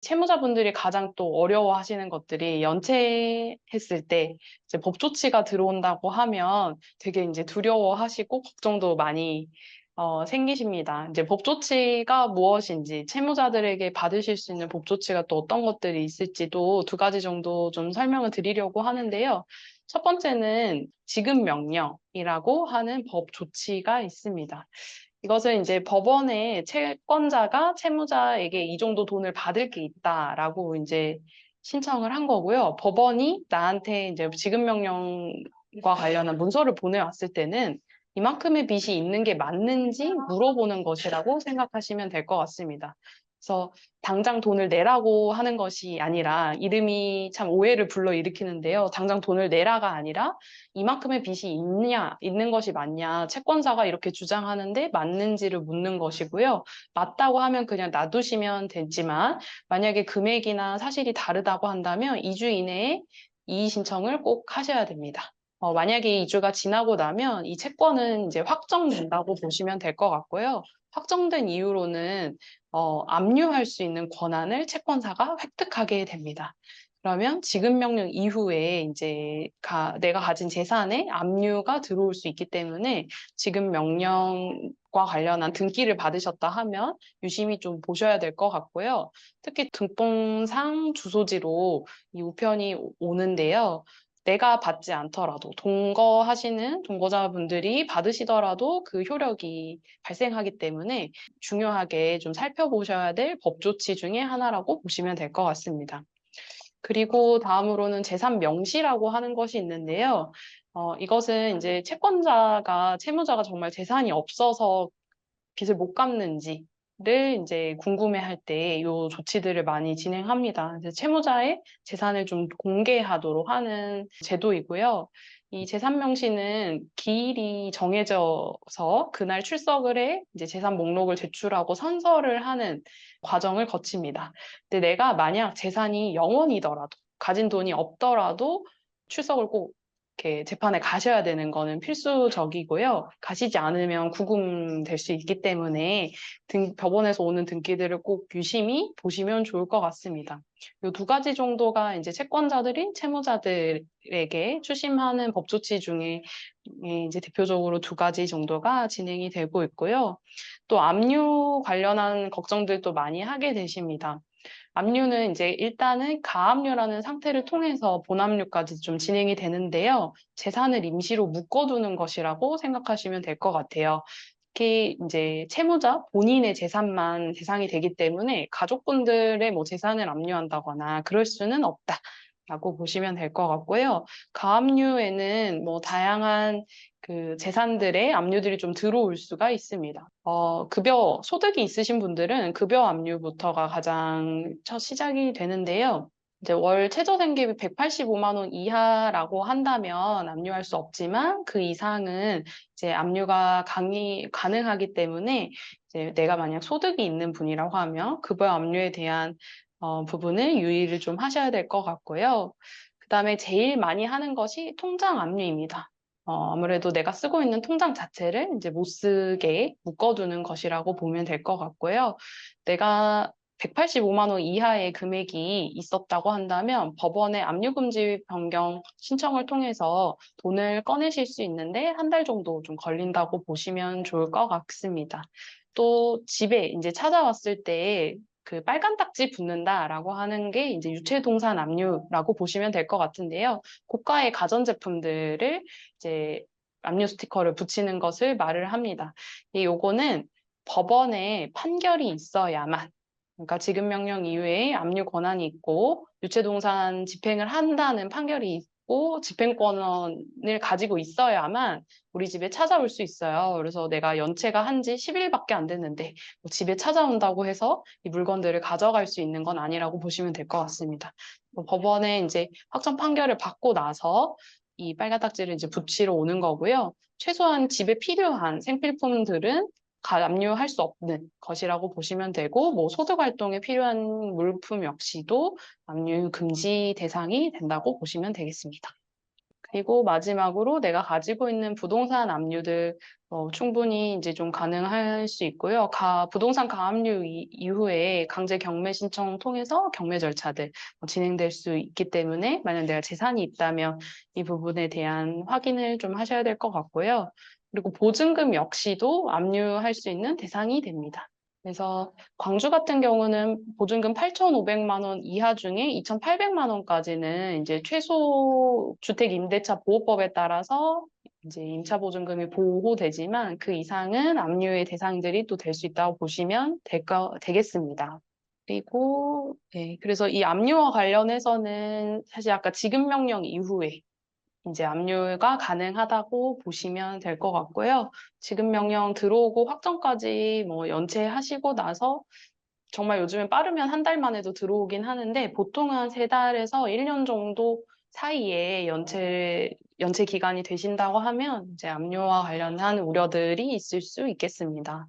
채무자분들이 가장 또 어려워하시는 것들이 연체했을 때 이제 법 조치가 들어온다고 하면 되게 이제 두려워하시고 걱정도 많이 생기십니다. 이제 법 조치가 무엇인지, 채무자들에게 받으실 수 있는 법 조치가 또 어떤 것들이 있을지도 두 가지 정도 좀 설명을 드리려고 하는데요. 첫 번째는 지급 명령이라고 하는 법 조치가 있습니다. 이것은 이제 법원에 채권자가 채무자에게 이 정도 돈을 받을 게 있다라고 이제 신청을 한 거고요. 법원이 나한테 이제 지급명령과 관련한 문서를 보내왔을 때는 이만큼의 빚이 있는 게 맞는지 물어보는 것이라고 생각하시면 될 것 같습니다. 그래서 당장 돈을 내라고 하는 것이 아니라 이름이 참 오해를 불러일으키는데요. 당장 돈을 내라가 아니라 이만큼의 빚이 있는 것이 맞냐, 채권자가 이렇게 주장하는데 맞는지를 묻는 것이고요. 맞다고 하면 그냥 놔두시면 되지만 만약에 금액이나 사실이 다르다고 한다면 2주 이내에 이의 신청을 꼭 하셔야 됩니다. 만약에 2주가 지나고 나면 이 채권은 이제 확정된다고 보시면 될 것 같고요. 확정된 이후로는 압류할 수 있는 권한을 채권사가 획득하게 됩니다. 그러면 지급 명령 이후에 이제 내가 가진 재산에 압류가 들어올 수 있기 때문에 지급 명령과 관련한 등기를 받으셨다 하면 유심히 좀 보셔야 될 것 같고요. 특히 등본상 주소지로 이 우편이 오는데요. 내가 받지 않더라도 동거하시는 동거자분들이 받으시더라도 그 효력이 발생하기 때문에 중요하게 좀 살펴보셔야 될 법 조치 중에 하나라고 보시면 될 것 같습니다. 그리고 다음으로는 재산 명시라고 하는 것이 있는데요. 이것은 이제 채무자가 정말 재산이 없어서 빚을 못 갚는지를 이제 궁금해할 때 이 조치들을 많이 진행합니다. 이제 채무자의 재산을 좀 공개하도록 하는 제도이고요. 이 재산 명시는 기일이 정해져서 그날 출석을 해 이제 재산 목록을 제출하고 선서를 하는 과정을 거칩니다. 근데 내가 만약 재산이 0원이더라도 가진 돈이 없더라도 출석을 꼭 이렇게 재판에 가셔야 되는 거는 필수적이고요. 가시지 않으면 구금될 수 있기 때문에 법원에서 오는 등기들을 꼭 유심히 보시면 좋을 것 같습니다. 이 두 가지 정도가 이제 채권자들이 채무자들에게 추심하는 법 조치 중에 이제 대표적으로 두 가지 정도가 진행이 되고 있고요. 또 압류 관련한 걱정들도 많이 하게 되십니다. 압류는 이제 일단은 가압류라는 상태를 통해서 본압류까지 좀 진행이 되는데요. 재산을 임시로 묶어두는 것이라고 생각하시면 될 것 같아요. 특히 이제 채무자 본인의 재산만 대상이 되기 때문에 가족분들의 뭐 재산을 압류한다거나 그럴 수는 없다라고 보시면 될 것 같고요. 가압류에는 뭐 다양한 그 재산들의 압류들이 좀 들어올 수가 있습니다. 소득이 있으신 분들은 급여 압류부터가 가장 첫 시작이 되는데요. 이제 월 최저생계비 185만 원 이하라고 한다면 압류할 수 없지만 그 이상은 이제 압류가 가능하기 때문에 이제 내가 만약 소득이 있는 분이라고 하면 급여 압류에 대한 부분을 유의를 좀 하셔야 될 것 같고요. 그다음에 제일 많이 하는 것이 통장 압류입니다. 아무래도 내가 쓰고 있는 통장 자체를 이제 못 쓰게 묶어두는 것이라고 보면 될 것 같고요. 내가 185만 원 이하의 금액이 있었다고 한다면 법원에 압류금지 변경 신청을 통해서 돈을 꺼내실 수 있는데 한 달 정도 좀 걸린다고 보시면 좋을 것 같습니다. 또 집에 이제 찾아왔을 때 그 빨간 딱지 붙는다라고 하는 게 이제 유체동산 압류라고 보시면 될 것 같은데요. 고가의 가전제품들을 이제 압류 스티커를 붙이는 것을 말을 합니다. 요거는 법원에 판결이 있어야만, 그러니까 지급명령 이후에 압류 권한이 있고 유체동산 집행을 한다는 판결이 있고 집행권을 가지고 있어야만 우리 집에 찾아올 수 있어요. 그래서 내가 연체가 한 지 10일밖에 안 됐는데 뭐 집에 찾아온다고 해서 이 물건들을 가져갈 수 있는 건 아니라고 보시면 될 것 같습니다. 법원에 이제 확정 판결을 받고 나서 이 빨간 딱지를 이제 붙이러 오는 거고요. 최소한 집에 필요한 생필품들은 압류할 수 없는 것이라고 보시면 되고, 뭐 소득 활동에 필요한 물품 역시도 압류 금지 대상이 된다고 보시면 되겠습니다. 그리고 마지막으로 내가 가지고 있는 부동산 압류들 충분히 이제 좀 가능할 수 있고요. 부동산 가압류 이후에 강제 경매 신청 통해서 경매 절차들 진행될 수 있기 때문에 만약 내가 재산이 있다면 이 부분에 대한 확인을 좀 하셔야 될 것 같고요. 그리고 보증금 역시도 압류할 수 있는 대상이 됩니다. 그래서 광주 같은 경우는 보증금 8,500만 원 이하 중에 2,800만 원까지는 이제 최소 주택 임대차 보호법에 따라서 이제 임차 보증금이 보호되지만 그 이상은 압류의 대상들이 또 될 수 있다고 보시면 되겠습니다. 그리고 네, 그래서 이 압류와 관련해서는 사실 아까 지급 명령 이후에 이제 압류가 가능하다고 보시면 될 것 같고요. 지급 명령 들어오고 확정까지 뭐 연체하시고 나서 정말 요즘엔 빠르면 한 달 만에도 들어오긴 하는데 보통은 한 3달에서 1년 정도 사이에 연체 기간이 되신다고 하면 이제 압류와 관련한 우려들이 있을 수 있겠습니다.